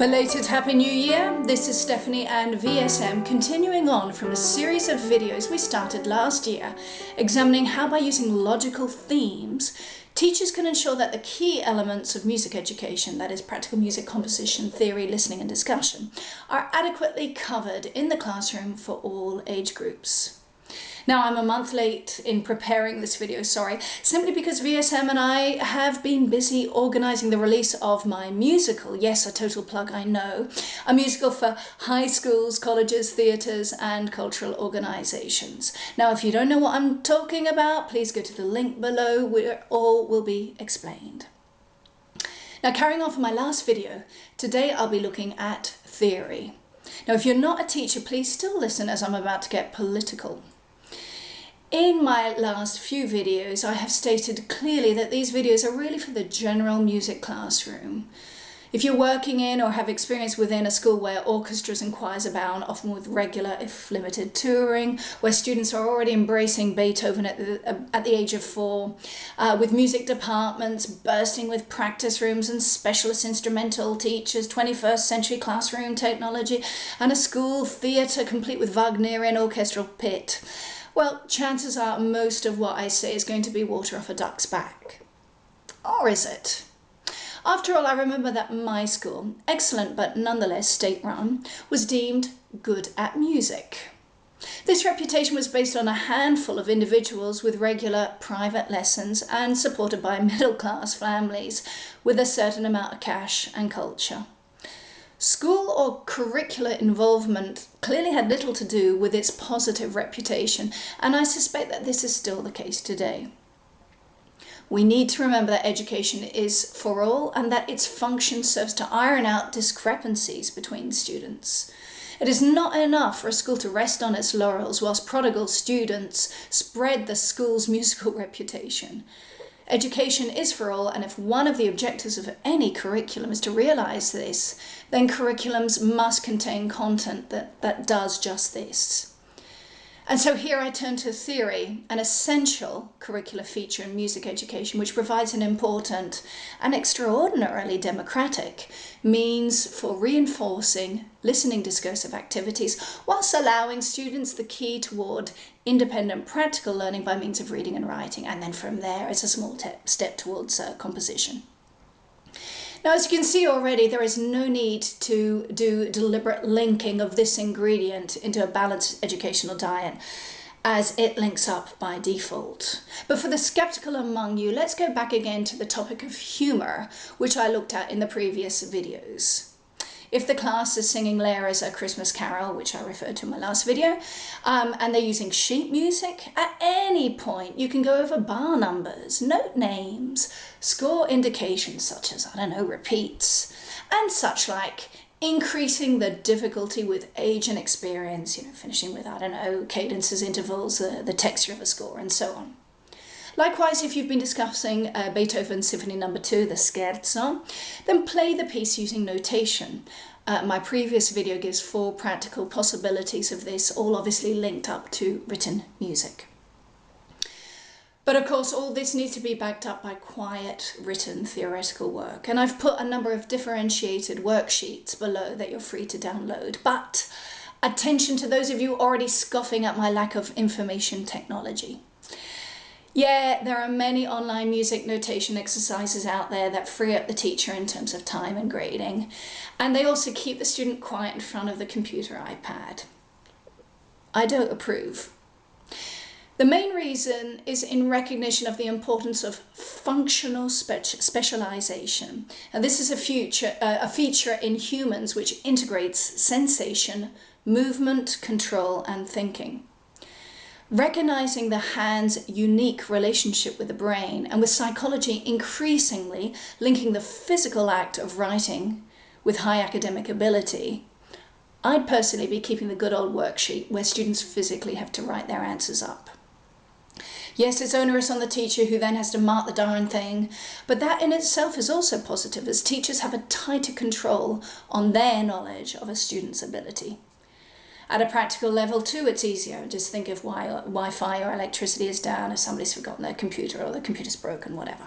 Belated Happy New Year! This is Stephanie and VSM, continuing on from a series of videos we started last year, examining how by using logical themes, teachers can ensure that the key elements of music education, that is practical music composition, theory, listening and discussion, are adequately covered in the classroom for all age groups. Now, I'm a month late in preparing this video, simply because VSM and I have been busy organising the release of my musical, yes, a total plug, I know, a musical for high schools, colleges, theatres and cultural organisations. Now, if you don't know what I'm talking about, please go to the link below where all will be explained. Now, carrying on from my last video, today I'll be looking at theory. Now, if you're not a teacher, please still listen as I'm about to get political. In my last few videos, I have stated clearly that these videos are really for the general music classroom. If you're working in or have experience within a school where orchestras and choirs abound, often with regular, if limited, touring, where students are already embracing Beethoven at the age of 4, with music departments bursting with practice rooms and specialist instrumental teachers, 21st century classroom technology, and a school theatre complete with Wagnerian orchestral pit, well, chances are most of what I say is going to be water off a duck's back. Or is it? After all, I remember that my school, excellent but nonetheless state-run, was deemed good at music. This reputation was based on a handful of individuals with regular private lessons and supported by middle-class families with a certain amount of cash and culture. School or curricular involvement clearly had little to do with its positive reputation, and I suspect that this is still the case today. We need to remember that education is for all and that its function serves to iron out discrepancies between students. It is not enough for a school to rest on its laurels whilst prodigal students spread the school's musical reputation. Education is for all, and if one of the objectives of any curriculum is to realise this, then curriculums must contain content that does just this. And so here I turn to theory, an essential curricular feature in music education, which provides an important and extraordinarily democratic means for reinforcing listening discursive activities, whilst allowing students the key toward independent practical learning by means of reading and writing, and then from there it's a small step towards composition. Now, as you can see already, there is no need to do deliberate linking of this ingredient into a balanced educational diet, as it links up by default. But for the skeptical among you, let's go back again to the topic of humour, which I looked at in the previous videos. If the class is singing Lear's A Christmas Carol, which I referred to in my last video, and they're using sheet music, at any point you can go over bar numbers, note names, score indications such as, repeats, and such like, increasing the difficulty with age and experience, finishing with, cadences, intervals, the texture of a score, and so on. Likewise, if you've been discussing Beethoven's Symphony No. 2, the Scherzo, then play the piece using notation. My previous video gives 4 practical possibilities of this, all obviously linked up to written music. But of course, all this needs to be backed up by quiet, written, theoretical work. And I've put a number of differentiated worksheets below that you're free to download. But attention to those of you already scoffing at my lack of information technology. Yeah, there are many online music notation exercises out there that free up the teacher in terms of time and grading, and they also keep the student quiet in front of the computer iPad. I don't approve. The main reason is in recognition of the importance of functional specialization, and this is a feature in humans which integrates sensation, movement, control, and thinking. Recognizing the hand's unique relationship with the brain, and with psychology increasingly linking the physical act of writing with high academic ability, I'd personally be keeping the good old worksheet where students physically have to write their answers up. Yes, it's onerous on the teacher who then has to mark the darn thing, but that in itself is also positive, as teachers have a tighter control on their knowledge of a student's ability. At a practical level too, it's easier. Just think if Wi-Fi or electricity is down, if somebody's forgotten their computer or the computer's broken, whatever.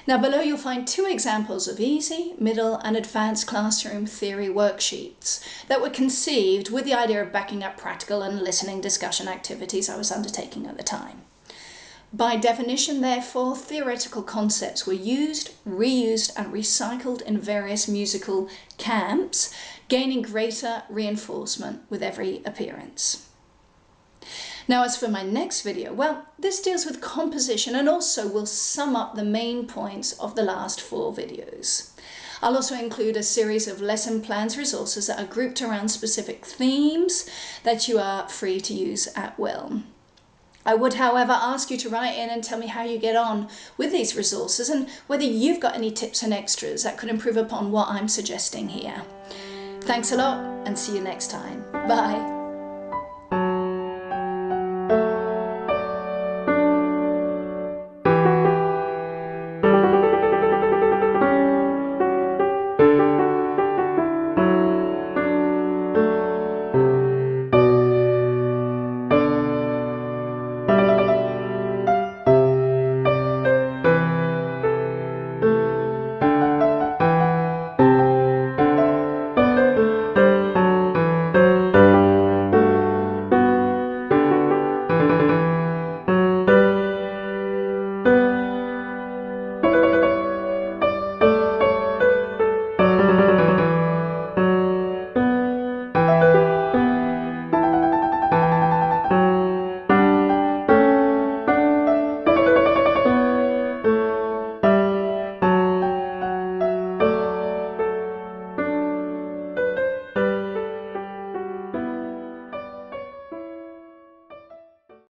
Now below you'll find 2 examples of easy, middle and advanced classroom theory worksheets that were conceived with the idea of backing up practical and listening discussion activities I was undertaking at the time. By definition, therefore, theoretical concepts were used, reused and recycled in various musical camps, gaining greater reinforcement with every appearance. Now, as for my next video, well, this deals with composition and also will sum up the main points of the last 4 videos. I'll also include a series of lesson plans resources that are grouped around specific themes that you are free to use at will. I would, however, ask you to write in and tell me how you get on with these resources and whether you've got any tips and extras that could improve upon what I'm suggesting here. Thanks a lot and see you next time. Bye.